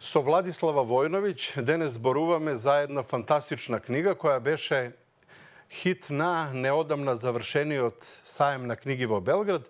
со Владислава Војновиќ. Денес зборуваме за една фантастична книга која беше хит на неодамна завршениот саем на книги во Белград.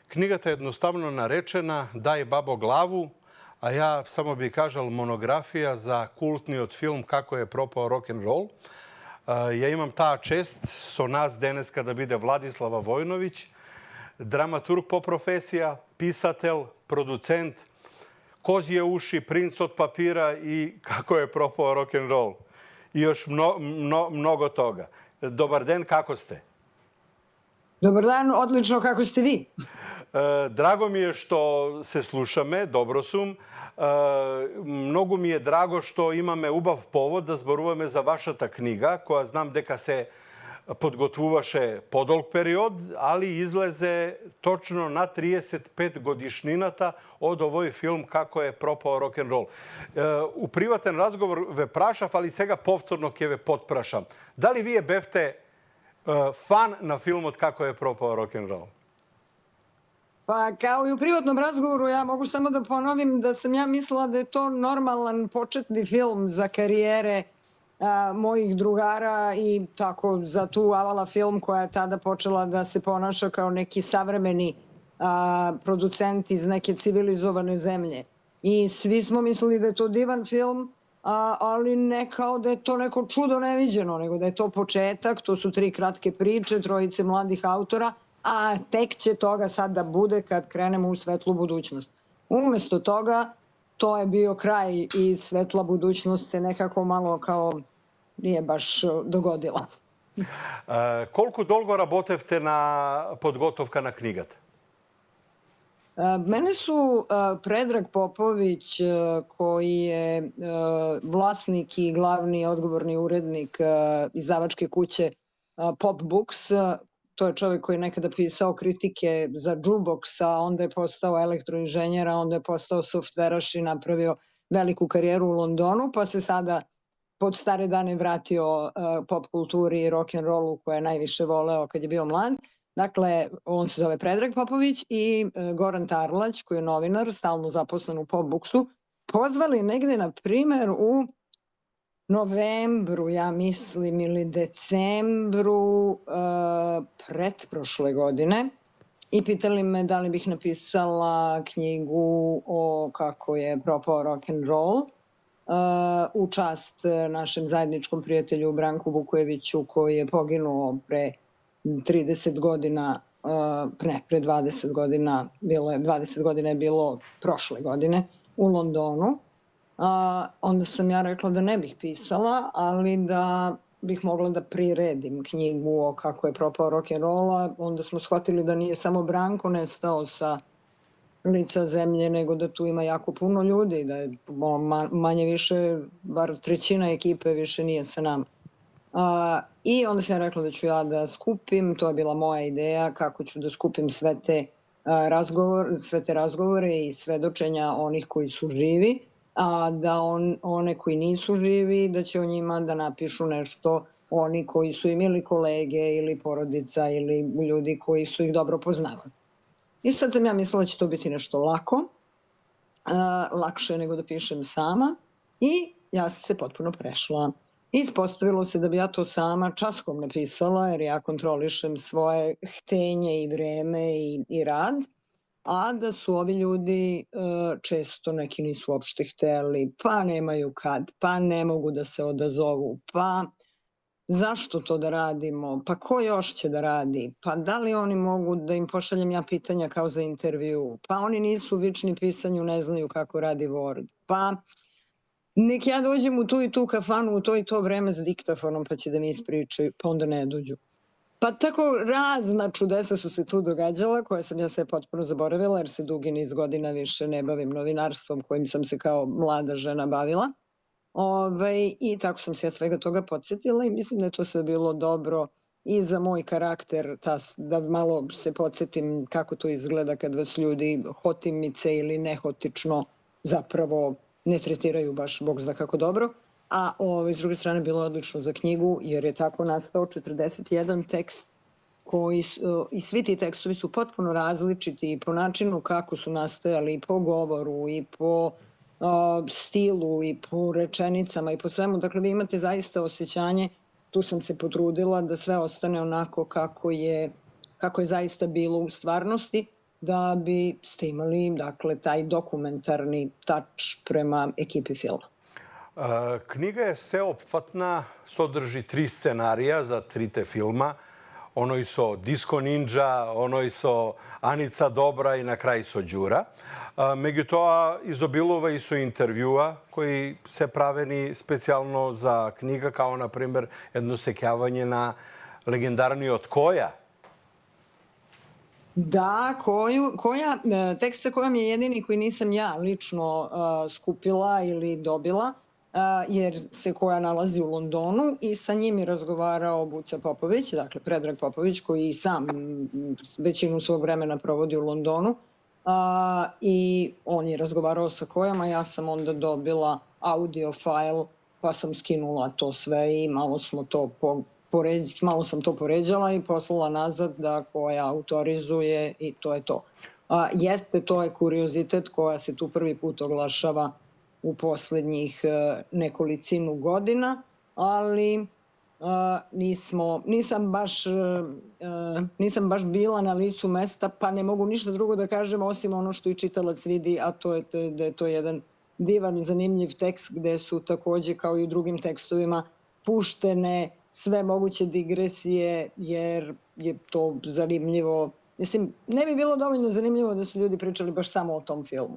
Книгата е едноставно наречена "Дај бабо главу", а ја само би кажал монографија за култниот филм "Како е пропао рок-н-рол". Ја имам таа чест со нас денеска да биде Владислава Војновиќ, драматург по професија, писател, продуцент, "Козје уши", "Принц од папира" и "Како е пропао рок-н-рол". И још много тога. Добар ден, како сте? Dobar dan, odlično, kako ste vi? Драго ми е што се слушаме, добро сум. Многу ми е драго што имаме убав повод да зборуваме за вашата книга, која знам дека се подготвуваше подолг период, али излезе точно на 35 годишнината од овој филм "Како е пропао рок-н-рол". У приватен разговор ве прашав, али сега повторно ќе ве потпрашам. Дали вие бевте фан на филмот "Како е пропао рок-н-рол"? Pa kao i u privatnom razgovoru ja mogu samo da ponovim da sam ja mislila da je to normalan početni film za karijere mojih drugara i tako za tu Avala film koja je tada počela da se ponaša kao neki savremeni producent iz neke civilizovane zemlje. I svi smo mislili da je to divan film, ali ne kao da je to neko čudo neviđeno, nego da je to početak, to su 3 kratke priče, 3 mladih autora, a tek će toga sad da bude kad krenemo u svetlu budućnost. Umesto toga, to je bio kraj i svetla budućnost se nekako malo kao nije baš dogodila. Колку долго работевте на подготовка на книгата? Mene su Predrag Popović, koji je vlasnik i glavni odgovorni urednik izdavačke kuće Pop Books, to je čovjek koji je nekada pisao kritike za Jukebox, a onda je postao elektroinženjer, a onda je postao softveraš i napravio veliku karijeru u Londonu, pa se sada pod stare dane vratio pop kulturi i rock'n'rollu koje je najviše voleo kad je bio mlad. Dakle, on se zove Predrag Popović i Goran Tarlać, koji je novinar, stalno zaposlen u Pop Booksu, pozvali negde, na primer, u novembru, ja mislim, ili decembru pretprošle godine i pitali me da li bih napisala knjigu o kako je propao rock'n'roll u čast našem zajedničkom prijatelju Branku Vukojeviću koji je poginuo pre 30 godina, pre 20 godina, 20 godina je bilo prošle godine u Londonu. Onda sam ja rekla da ne bih pisala, ali da bih mogla da priredim knjigu o kako je propao rock'n'roll. Onda smo shvatili da nije samo Branko nestao sa lica zemlje, nego da tu ima jako puno ljudi, da je manje više, bar 1/3 ekipe više nije sa nama. I onda sam rekla da ću ja da skupim, to je bila moja ideja, kako ću da skupim sve te razgovore i svedočenja onih koji su živi, a da one koji nisu živi, da će o njima da napišu nešto oni koji su im ili kolege ili porodica ili ljudi koji su ih dobro poznavali. I sad sam ja mislila da će to biti nešto lako, lakše nego da pišem sama i ja sam se potpuno prešla. Ispostavilo se da bi ja to sama časkom napisala jer ja kontrolišem svoje htenje i vreme i rad, a da su ovi ljudi često neki nisu uopšte hteli, pa nemaju kad, pa ne mogu da se odazovu, pa zašto to da radimo, pa ko još će da radi, pa da li oni mogu da im pošaljem ja pitanja kao za intervju, pa oni nisu vični pisanju, ne znaju kako radi Word, pa nek ja dođem u tu i tu kafanu u to i to vreme s diktafonom pa će da mi ispričaju, pa onda ne dođu. Pa tako razna čudesa su se tu događala koje sam ja sve potpuno zaboravila jer se dugi niz godina više ne bavim novinarstvom kojim sam se kao mlada žena bavila. I tako sam se ja svega toga podsjetila i mislim da je to sve bilo dobro i za moj karakter, da malo se podsjetim kako to izgleda kad vas ljudi hotimice ili nehotično zapravo ne tretiraju baš bog zna kako dobro. A s druge strane bilo je odlično za knjigu jer je tako nastao 41 tekst i svi ti tekstovi su potpuno različiti i po načinu kako su nastajali i po govoru i po stilu i po rečenicama i po svemu. Dakle, vi imate zaista osjećanje, tu sam se potrudila da sve ostane onako kako je zaista bilo u stvarnosti, da biste imali, dakle, taj dokumentarni tač prema ekipi filma. Knjiga je sveopfatna, sodrži 3 scenarija za 3 te filma. Onoj so Disco Ninja, onoj so Anica Dobra i na kraj so Đura. Меѓу тоа, изобилува и со интервјуа кои се правени специјално за книга, као, например, едно сеќавање на легендарниот Која. Da, tekst sa kojom je jedini koji nisam ja lično skupila ili dobila, jer se Koja nalazi u Londonu i sa njim je razgovarao Buca Popović, dakle Predrag Popović, koji i sam većinu svog vremena provodi u Londonu. I on je razgovarao sa Kojama, ja sam onda dobila audio file, pa sam skinula to sve i malo sam to poređala i poslala nazad da Koja autorizuje i to je to. Jeste, to je kuriozitet koja se tu prvi put oglašava u poslednjih nekolicinu godina, ali nisam baš bila na licu mesta, pa ne mogu ništa drugo da kažem osim ono što i čitalac vidi, a to je da je to jedan divan i zanimljiv tekst gde su takođe kao i u drugim tekstovima puštene sve moguće digresije, jer je to zanimljivo. Mislim, ne bi bilo dovoljno zanimljivo da su ljudi pričali baš samo o tom filmu.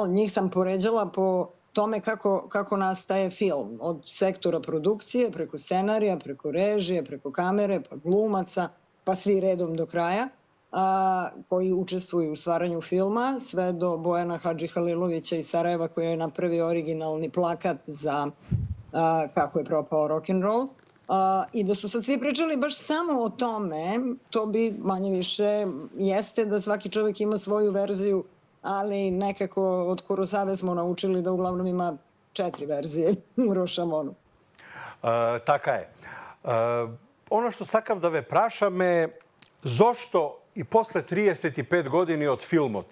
Njih sam poređala po tome kako nastaje film. Od sektora produkcije, preko scenarija, preko režije, preko kamere, pa glumaca, pa svi redom do kraja, koji učestvuju u stvaranju filma, sve do Bojana Hadžihalilovića iz Sarajeva koji je napravio originalni plakat za Kako je propao rock'n'roll. I da su sad svi pričali baš samo o tome, to bi manje više jeste da svaki čovjek ima svoju verziju, ali nekako od Kurosave smo naučili da uglavnom ima 4 verzije u Rošamonu. Така е. Оно што сакав да ве прашам е зошто и после 35 години од филмот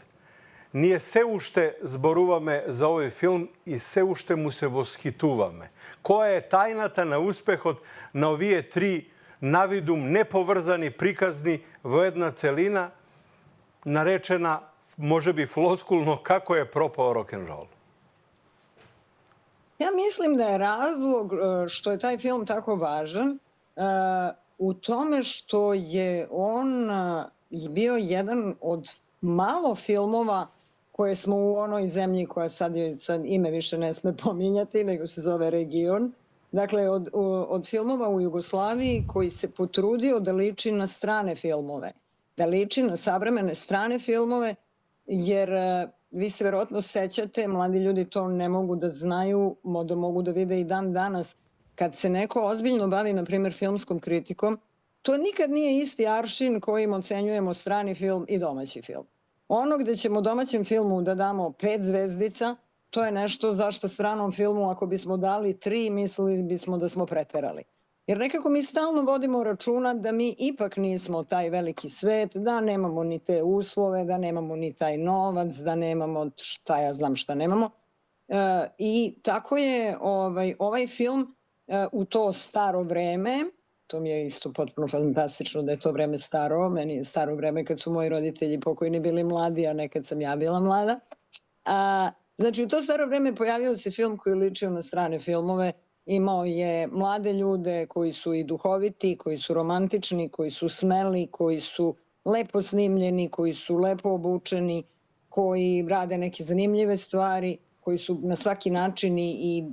ние се уште зборуваме за овој филм и се уште му се восхитуваме. Која е тајната на успехот на овие 3 навидум неповрзани приказни во една целина, наречена може би флоскулно како е пропао рок-н-рол? Ja mislim da je razlog što je taj film tako važan u tome što je on bio jedan od malo filmova koje smo u onoj zemlji koja sad ime više ne sme pominjati, nego se zove Region. Dakle, od filmova u Jugoslaviji koji se potrudio da liči na strane filmove, da liči na savremene strane filmove, jer vi se verovatno sećate, mladi ljudi to ne mogu da znaju, da mogu da vide i dan danas, kad se neko ozbiljno bavi, na primjer, filmskom kritikom, to nikad nije isti aršin kojim ocenjujemo strani film i domaći film. Ono gde ćemo domaćem filmu da damo 5 zvezdica, to je nešto zašto stranom filmu, ako bismo dali 3, mislili bismo da smo preterali. Jer nekako mi stalno vodimo računa da mi ipak nismo taj veliki svet, da nemamo ni te uslove, da nemamo ni taj novac, da nemamo šta ja znam šta nemamo. I tako je ovaj film u to staro vreme, to mi je isto potpuno fantastično da je to vreme staro, meni je staro vreme kad su moji roditelji pokojni bili mladi, a nekad sam ja bila mlada. Znači u to staro vreme pojavio se film koji je ličio na strane filmove, imao je mlade ljude koji su i duhoviti, koji su romantični, koji su smeli, koji su lepo snimljeni, koji su lepo obučeni, koji rade neke zanimljive stvari, koji su na svaki način i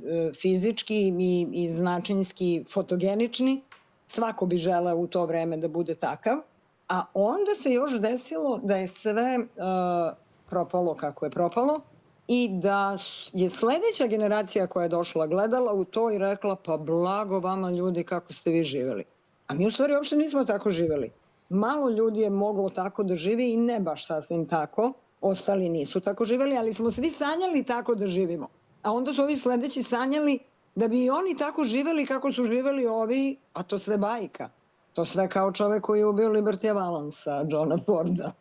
fizički i značinski fotogenični. Svako bi želeo u to vreme da bude takav. A onda se još desilo da je sve propalo kako je propalo i da je sledeća generacija koja je došla gledala u to i rekla pa blago vama ljudi kako ste vi živeli. A mi u stvari uopšte nismo tako živeli. Malo ljudi je moglo tako da živi i ne baš sasvim tako. Ostali nisu tako živeli, ali smo svi sanjali tako da živimo. A onda su ovi sledeći sanjali da bi i oni tako živeli kako su živeli ovi, a to sve bajka. To sve kao čovek koji je ubio Libertija Valansa, Johna Forda.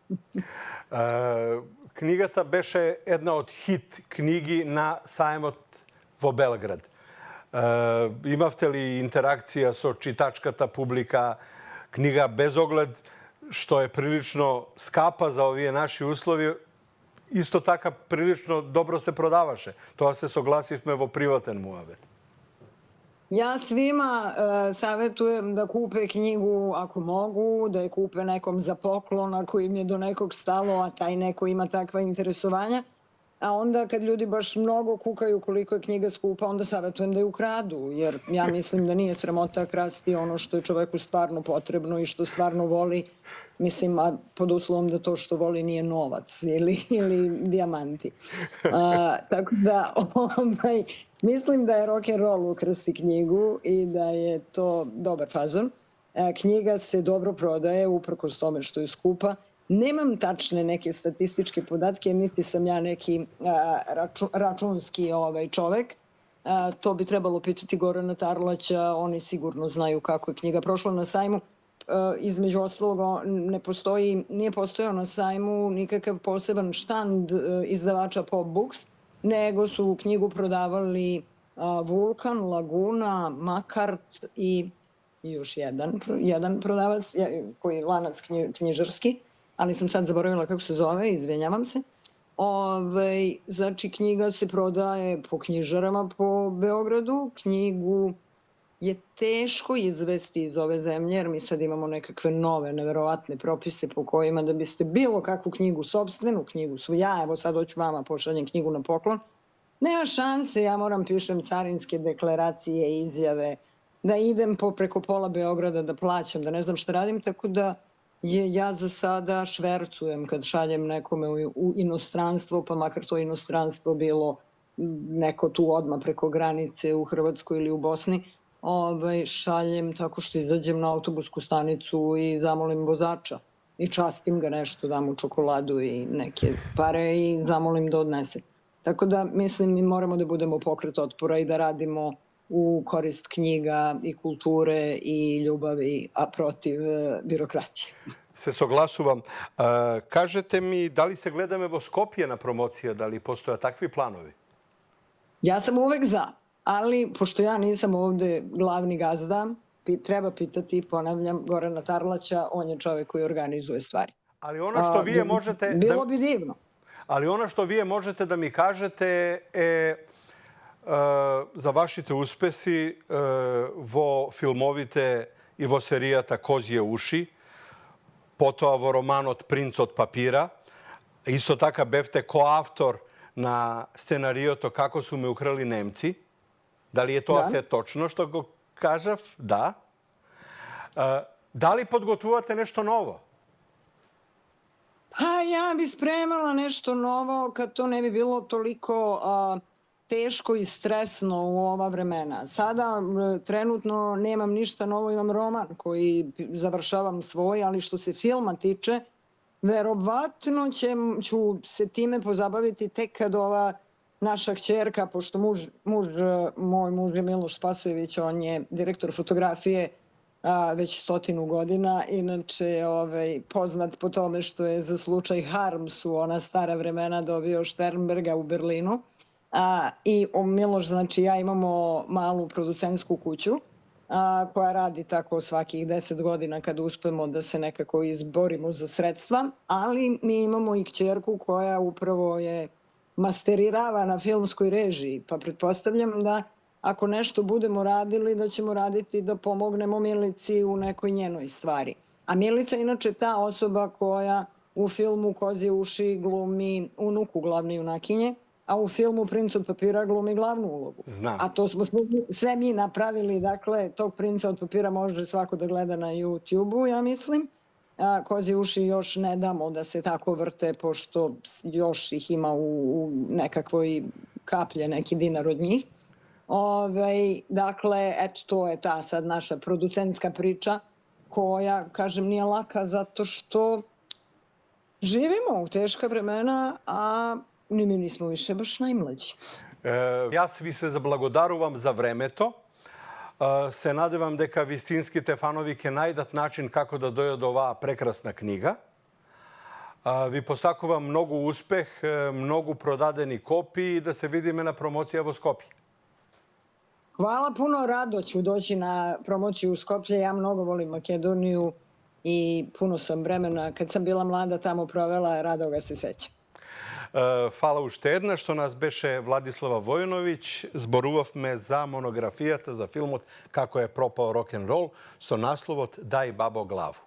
knjigata beše jedna od hit knjigi na sajmot vo Belgrad. Imavte li interakcija so čitačkata publika, knjiga Bezogled, što je prilično skapa za ovije naši uslovi, isto taka prilično dobro se prodavaše. To se soglasivme vo privaten muhabet. Ja svima savjetujem da kupe knjigu ako mogu, da je kupe nekom za poklon ako im je do nekog stalo, a taj neko ima takva interesovanja. A onda kad ljudi baš mnogo kukaju koliko je knjiga skupa, onda savjetujem da je ukradu, jer ja mislim da nije sramota krasti ono što je čoveku stvarno potrebno i što stvarno voli, mislim, a pod uslovom da to što voli nije novac ili dijamanti. Tako da, mislim da je rock'n'roll ukrasti knjigu i da je to dobar fazon. Knjiga se dobro prodaje, uprkos tome što je skupa. Nemam tačne neke statističke podatke, niti sam ja neki računski čovek. To bi trebalo pitati Gorana Tarlaća, oni sigurno znaju kako je knjiga prošla na sajmu. Između ostalog, nije postojao na sajmu nikakav poseban štand izdavača Pop Books, nego su knjigu prodavali Vulkan, Laguna, Makart i još jedan prodavac, koji je lanac knjižarski, ali sam sad zaboravila kako se zove, izvinjavam se. Znači, knjiga se prodaje po knjižarama po Beogradu. Knjigu je teško izvesti iz ove zemlje, jer mi sad imamo nekakve nove, neverovatne propise po kojima da biste bilo kakvu knjigu, sopstvenu knjigu, ja evo sad hoću vama pošaljem knjigu na poklon, nema šanse, ja moram pišem carinske deklaracije, izjave, da idem preko pola Beograda, da plaćam, da ne znam šta radim, tako da ja za sada švercujem kad šaljem nekome u inostranstvo, pa makar to inostranstvo bilo neko tu odmah preko granice u Hrvatskoj ili u Bosni, šaljem tako što izađem na autobusku stanicu i zamolim vozača i častim ga nešto, dam mu čokoladu i neke pare i zamolim da odnese. Tako da mislim mi moramo da budemo pokret otpora i da radimo u korist knjiga i kulture i ljubavi, a protiv birokratije. Se soglasujem. Kažete mi, da li se gledam evo Skopje na promocija, da li postoje takvi planovi? Ja sam uvek za, ali pošto ja nisam ovde glavni gazda, treba pitati, ponavljam, Gorana Tarlaća, on je čovek koji organizuje stvari. Ali ono što vi možete... Bilo bi divno. Ali ono što vi možete da mi kažete je zavašite uspesi vo filmovite i vo serijata Kozije uši, potom vo roman od Princ od papira. Isto taka bevte koavtor na scenarijoto Kako su me ukrali Nemci. Da li je to sve točno što go kažav? Da. Da li podgotuvate nešto novo? Pa ja bi spremala nešto novo kad to ne bi bilo toliko teško i stresno u ova vremena. Sada trenutno nemam ništa novo, imam roman koji završavam svoj, ali što se filma tiče, verovatno ću se time pozabaviti tek kad ova naša kćerka, pošto moj muž je Miloš Spasojević, on je direktor fotografije već 100 godina, inače poznat po tome što je za slučaj Harms u ona stara vremena dobio Sternberga u Berlinu. I Miloš, znači ja imamo malu producentsku kuću koja radi tako svakih 10 godina kad uspemo da se nekako izborimo za sredstva, ali mi imamo i kćerku koja upravo je masterirava na filmskoj režiji, pa pretpostavljam da ako nešto budemo radili, da ćemo raditi da pomognemo Milici u nekoj njenoj stvari. A Milica je inače ta osoba koja u filmu Kozije uši glumi unuku glavne junakinje, a u filmu Princ od papira glumi glavnu ulogu. Znam. A to smo sve mi napravili, dakle, tog Princa od papira može svako da gleda na YouTube-u, ja mislim. Kozije uši još ne damo da se tako vrte, pošto još ih ima u nekakvoj kaplje, neki dinar od njih. Dakle, eto, to je ta sad naša producentska priča koja, kažem, nije laka zato što živimo u teška vremena, a ni mi nismo više baš najmlađi. Ja vi se zablagodarujem za vremeto. Se nadevam deka Vistinski Tefanovik je najdat način kako da doje do ova prekrasna knjiga. Ви посакувам многу успех, многу продадени копии и да се видиме на промоција во Скопје. Hvala puno, rado ću doći na promociju u Skoplje. Ja mnogo volim Makedoniju i puno sam vremena, kad sam bila mlada, tamo provela, rado ga se sećam. Фала уште една што нас беше Владислава Војновиќ. Зборувавме за монографијата, за филмот Како е пропао рок-н-рол со насловот Дај бабо главу.